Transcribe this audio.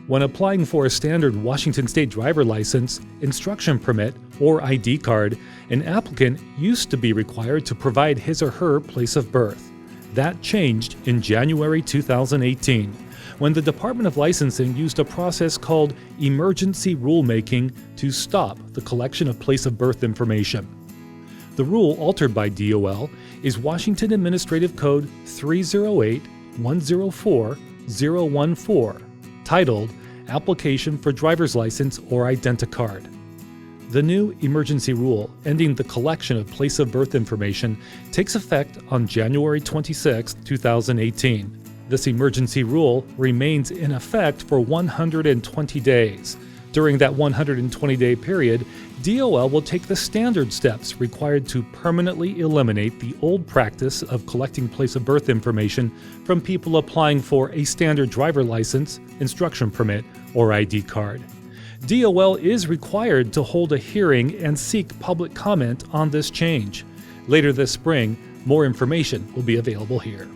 When applying for a standard Washington State driver license, instruction permit, or ID card, an applicant used to be required to provide his or her place of birth. That changed in January 2018, when the Department of Licensing used a process called emergency rulemaking to stop the collection of place of birth information. The rule altered by DOL is Washington Administrative Code 308-104-014, titled Application for Driver's License or Identicard. The new emergency rule ending the collection of place of birth information takes effect on January 26, 2018. This emergency rule remains in effect for 120 days. During that 120-day period, DOL will take the standard steps required to permanently eliminate the old practice of collecting place of birth information from people applying for a standard driver license, instruction permit, or ID card. DOL is required to hold a hearing and seek public comment on this change. Later this spring, more information will be available here.